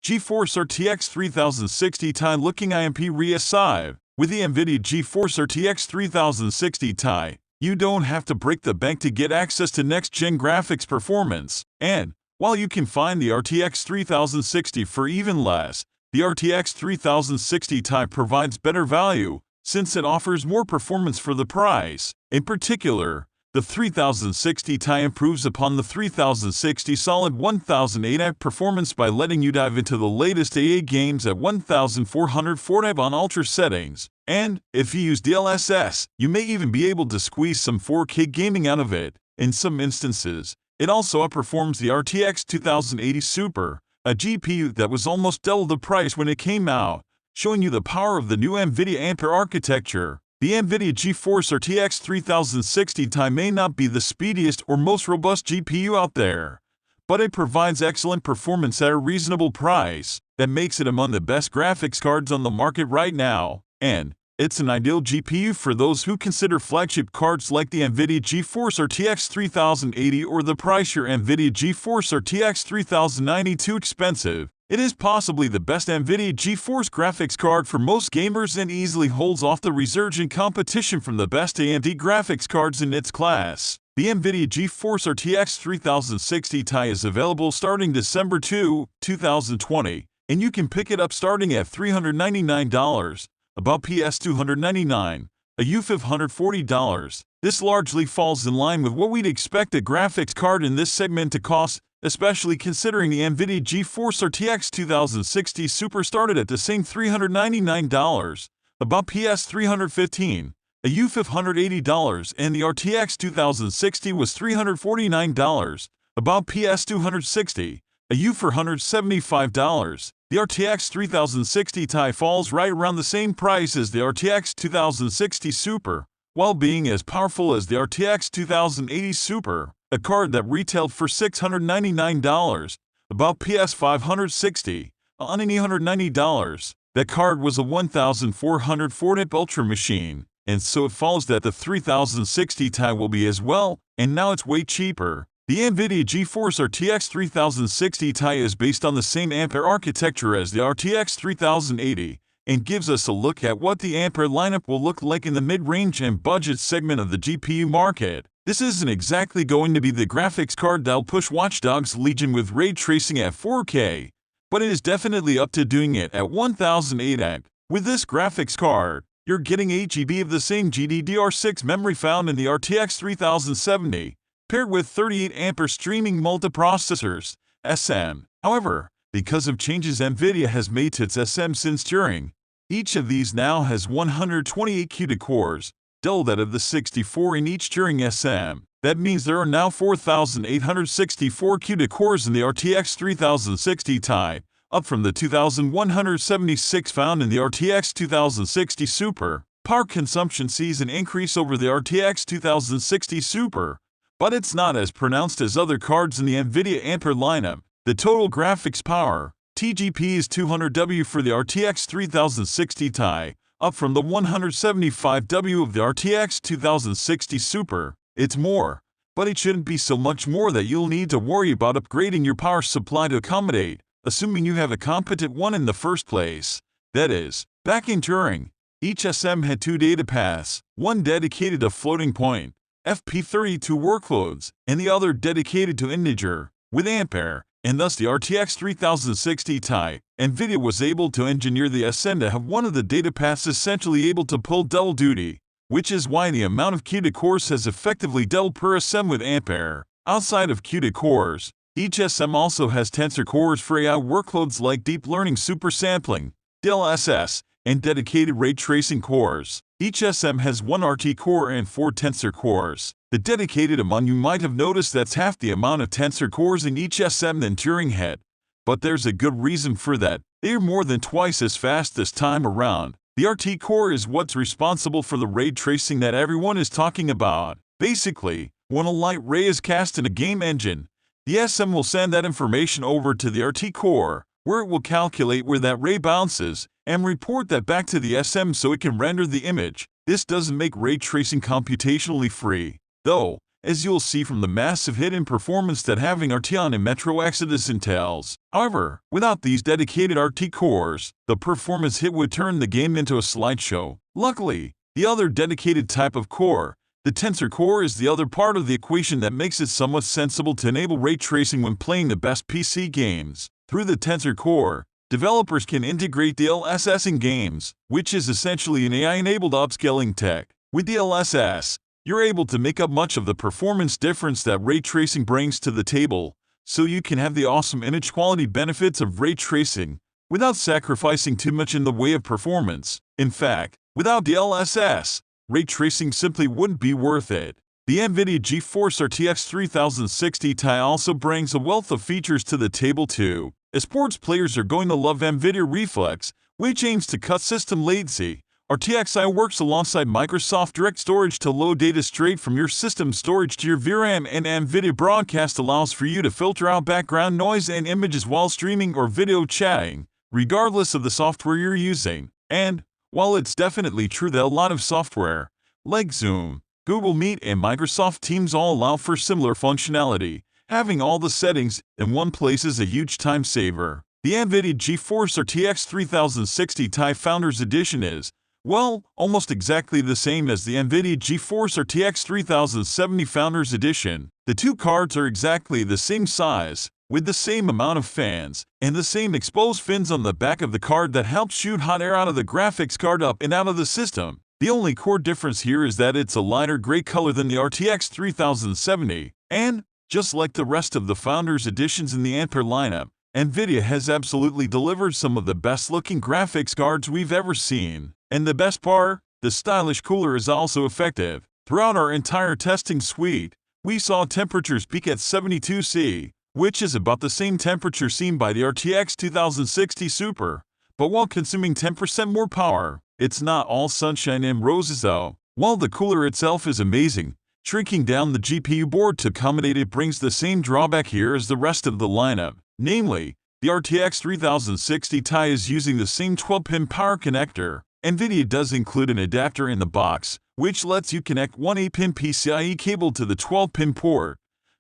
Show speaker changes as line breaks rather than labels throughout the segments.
GeForce RTX 3060 Ti looking IMP RE5. With the NVIDIA GeForce RTX 3060 Ti, you don't have to break the bank to get access to next-gen graphics performance. And while you can find the RTX 3060 for even less, the RTX 3060 Ti provides better value since it offers more performance for the price. In particular, the 3060 Ti improves upon the 3060 solid 1080 performance by letting you dive into the latest AA games at 1440p on ultra settings. And if you use DLSS, you may even be able to squeeze some 4K gaming out of it. In some instances, it also outperforms the RTX 2080 Super, a GPU that was almost double the price when it came out, showing you the power of the new NVIDIA Ampere architecture. The NVIDIA GeForce RTX 3060 Ti may not be the speediest or most robust GPU out there, but it provides excellent performance at a reasonable price that makes it among the best graphics cards on the market right now. And it's an ideal GPU for those who consider flagship cards like the NVIDIA GeForce RTX 3080 or the pricier NVIDIA GeForce RTX 3090 too expensive. It is possibly the best NVIDIA GeForce graphics card for most gamers and easily holds off the resurgent competition from the best AMD graphics cards in its class. The NVIDIA GeForce RTX 3060 Ti is available starting December 2, 2020, and you can pick it up starting at $399, about PS $299, a $540. This largely falls in line with what we'd expect a graphics card in this segment to cost, especially considering the NVIDIA GeForce RTX 2060 Super started at the same $399, about PS $315, a $580, and the RTX 2060 was $349, about PS $260, a $475. The RTX 3060 Ti falls right around the same price as the RTX 2060 Super, while being as powerful as the RTX 2080 Super, a card that retailed for $699, about PS $560, on an $890. That card was a 1440p Ultra machine, and so it follows that the 3060 Ti will be as well, and now it's way cheaper. The NVIDIA GeForce RTX 3060 Ti is based on the same Ampere architecture as the RTX 3080, and gives us a look at what the Ampere lineup will look like in the mid-range and budget segment of the GPU market. This isn't exactly going to be the graphics card that'll push Watch Dogs Legion with ray tracing at 4K, but it is definitely up to doing it at 1080. With this graphics card, you're getting 8 GB of the same GDDR6 memory found in the RTX 3070, paired with 38 Ampere streaming multiprocessors, SM. However, because of changes NVIDIA has made to its SM since Turing, each of these now has 128 CUDA cores, double that of the 64 in each Turing SM. That means there are now 4,864 CUDA cores in the RTX 3060 Ti, up from the 2,176 found in the RTX 2060 Super. Power consumption sees an increase over the RTX 2060 Super, but it's not as pronounced as other cards in the NVIDIA Ampere lineup. The total graphics power, TGP, is 200W for the RTX 3060 Ti, up from the 175W of the RTX 2060 Super. It's more, but it shouldn't be so much more that you'll need to worry about upgrading your power supply to accommodate, assuming you have a competent one in the first place. That is, back in Turing, each SM had 2 data paths, one dedicated to floating point, FP32 workloads, and the other dedicated to integer. With Ampere, and thus the RTX 3060 Ti, NVIDIA was able to engineer the SM to have one of the data paths essentially able to pull double duty, which is why the amount of CUDA cores has effectively doubled per SM with Ampere. Outside of CUDA cores, each SM also has tensor cores for AI workloads like deep learning supersampling, DLSS, and dedicated ray tracing cores. Each SM has 1 RT core and 4 tensor cores. The dedicated among you might have noticed that's half the amount of tensor cores in each SM than Turing had. But there's a good reason for that. They are more than twice as fast this time around. The RT core is what's responsible for the ray tracing that everyone is talking about. Basically, when a light ray is cast in a game engine, the SM will send that information over to the RT core, where it will calculate where that ray bounces, and report that back to the SM so it can render the image. This doesn't make ray tracing computationally free, though. as you'll see from the massive hit in performance that having RT on a Metro Exodus entails. However, without these dedicated RT cores, the performance hit would turn the game into a slideshow. Luckily, the other dedicated type of core, the Tensor core, is the other part of the equation that makes it somewhat sensible to enable ray tracing when playing the best PC games. Through the Tensor core, developers can integrate DLSS in games, which is essentially an AI-enabled upscaling tech. With DLSS, you're able to make up much of the performance difference that ray tracing brings to the table, so you can have the awesome image quality benefits of ray tracing without sacrificing too much in the way of performance. In fact, without DLSS, ray tracing simply wouldn't be worth it. The NVIDIA GeForce RTX 3060 Ti also brings a wealth of features to the table too. As sports players are going to love NVIDIA Reflex, which aims to cut system latency. RTXi works alongside Microsoft Direct Storage to load data straight from your system storage to your VRAM, and NVIDIA Broadcast allows for you to filter out background noise and images while streaming or video chatting, regardless of the software you're using. And, while it's definitely true that a lot of software, like Zoom, Google Meet, and Microsoft Teams all allow for similar functionality, having all the settings in one place is a huge time saver. The NVIDIA GeForce RTX 3060 Ti Founders Edition is, well, almost exactly the same as the NVIDIA GeForce RTX 3070 Founders Edition. The two cards are exactly the same size, with the same amount of fans, and the same exposed fins on the back of the card that help shoot hot air out of the graphics card up and out of the system. The only core difference here is that it's a lighter gray color than the RTX 3070, and, just like the rest of the Founders Editions in the Ampere lineup, NVIDIA has absolutely delivered some of the best-looking graphics cards we've ever seen. And the best part, the stylish cooler is also effective. Throughout our entire testing suite, we saw temperatures peak at 72°C, which is about the same temperature seen by the RTX 2060 Super. But while consuming 10% more power, it's not all sunshine and roses though. While the cooler itself is amazing, shrinking down the GPU board to accommodate it brings the same drawback here as the rest of the lineup. Namely, the RTX 3060 Ti is using the same 12-pin power connector. NVIDIA does include an adapter in the box, which lets you connect one 8-pin PCIe cable to the 12-pin port,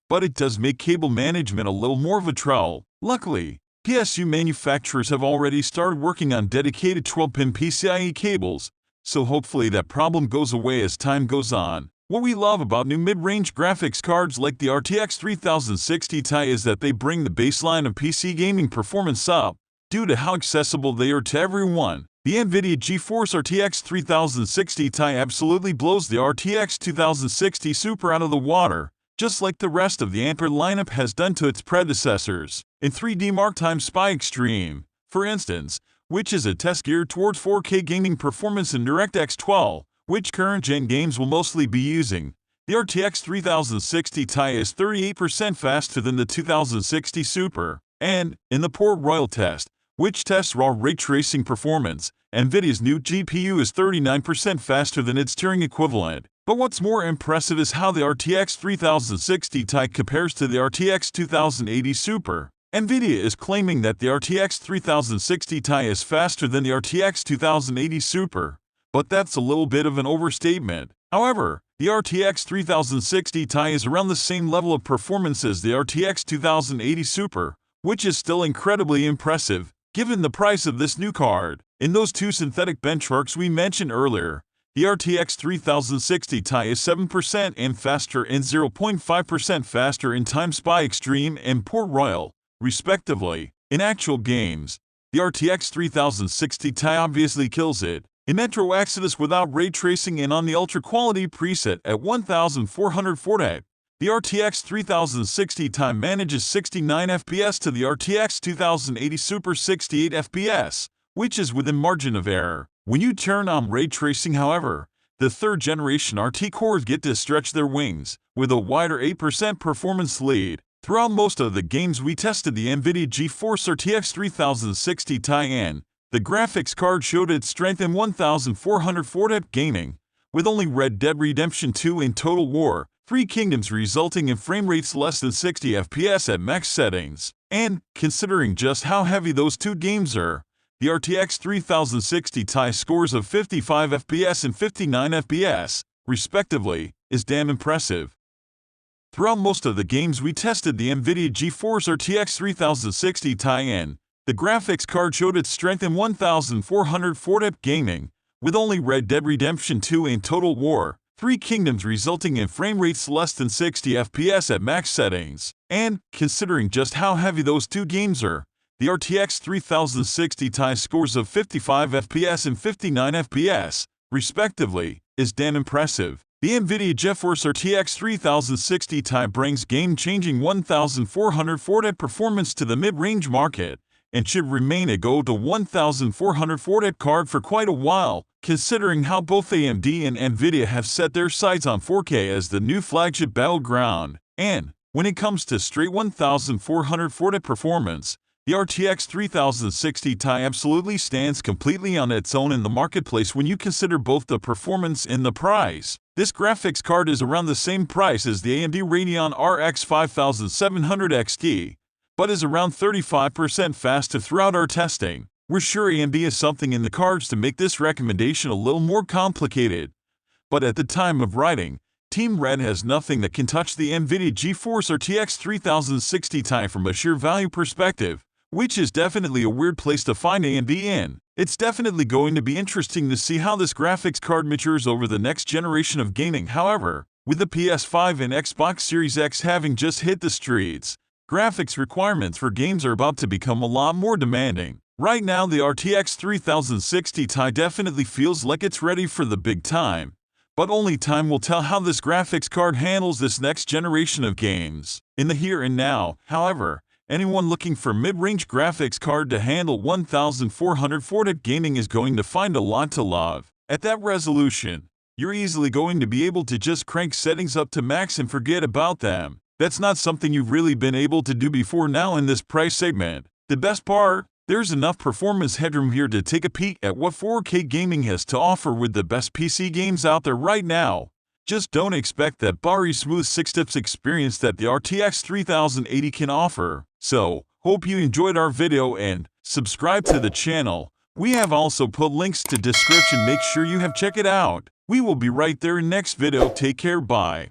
but it does make cable management a little more of a trouble. Luckily, PSU manufacturers have already started working on dedicated 12-pin PCIe cables, so hopefully that problem goes away as time goes on. What we love about new mid-range graphics cards like the RTX 3060 Ti is that they bring the baseline of PC gaming performance up, due to how accessible they are to everyone. The NVIDIA GeForce RTX 3060 Ti absolutely blows the RTX 2060 Super out of the water, just like the rest of the Ampere lineup has done to its predecessors. In 3D Mark Time Spy Extreme, for instance, which is a test geared towards 4K gaming performance in DirectX 12, which current-gen games will mostly be using, the RTX 3060 Ti is 38% faster than the 2060 Super. And, in the Port Royal test, which tests raw ray tracing performance, NVIDIA's new GPU is 39% faster than its Turing equivalent. But what's more impressive is how the RTX 3060 Ti compares to the RTX 2080 Super. NVIDIA is claiming that the RTX 3060 Ti is faster than the RTX 2080 Super, but that's a little bit of an overstatement. However, the RTX 3060 Ti is around the same level of performance as the RTX 2080 Super, which is still incredibly impressive, given the price of this new card. In those two synthetic benchmarks we mentioned earlier, the RTX 3060 Ti is 7% and faster and 0.5% faster in Time Spy Extreme and Port Royal, respectively. In actual games, the RTX 3060 Ti obviously kills it. In Metro Exodus without ray tracing and on the ultra quality preset at 1440p, the RTX 3060 Ti manages 69 FPS to the RTX 2080 Super 68 FPS, which is within margin of error. When you turn on ray tracing, however, the third-generation RT cores get to stretch their wings, with a wider 8% performance lead. Throughout most of the games we tested the NVIDIA GeForce RTX 3060 Ti in, the graphics card showed its strength in 1440p gaming, with only Red Dead Redemption 2 and Total War: Three Kingdoms resulting in frame rates less than 60 FPS at max settings. And, considering just how heavy those two games are, the RTX 3060 Ti scores of 55 FPS and 59 FPS, respectively, is damn impressive. Throughout most of the games we tested the NVIDIA GeForce RTX 3060 Ti, the graphics card showed its strength in 1440p gaming, with only Red Dead Redemption 2 and Total War: Three Kingdoms resulting in frame rates less than 60 FPS at max settings. And, considering just how heavy those two games are, the RTX 3060 Ti scores of 55 FPS and 59 FPS, respectively, is damn impressive. The NVIDIA GeForce RTX 3060 Ti brings game-changing 1440p performance to the mid-range market, and should remain a go-to 1440p card for quite a while, considering how both AMD and NVIDIA have set their sights on 4K as the new flagship battleground. And, when it comes to straight 1440p performance, the RTX 3060 Ti absolutely stands completely on its own in the marketplace when you consider both the performance and the price. This graphics card is around the same price as the AMD Radeon RX 5700 XT, but is around 35% faster throughout our testing. We're sure AMD has something in the cards to make this recommendation a little more complicated. But at the time of writing, Team Red has nothing that can touch the NVIDIA GeForce RTX 3060 Ti from a sheer value perspective, which is definitely a weird place to find AMD in. It's definitely going to be interesting to see how this graphics card matures over the next generation of gaming. However, with the PS5 and Xbox Series X having just hit the streets, graphics requirements for games are about to become a lot more demanding. Right now, the RTX 3060 Ti definitely feels like it's ready for the big time, but only time will tell how this graphics card handles this next generation of games. In the here and now, however, anyone looking for mid-range graphics card to handle 1440p gaming is going to find a lot to love. At that resolution, you're easily going to be able to just crank settings up to max and forget about them. That's not something you've really been able to do before now in this price segment. The best part? There's enough performance headroom here to take a peek at what 4K gaming has to offer with the best PC games out there right now. Just don't expect that buttery smooth 6-tips experience that the RTX 3080 can offer. So, hope you enjoyed our video and subscribe to the channel. We have also put links to description, make sure you have check it out. We will be right there in next video. Take care, bye.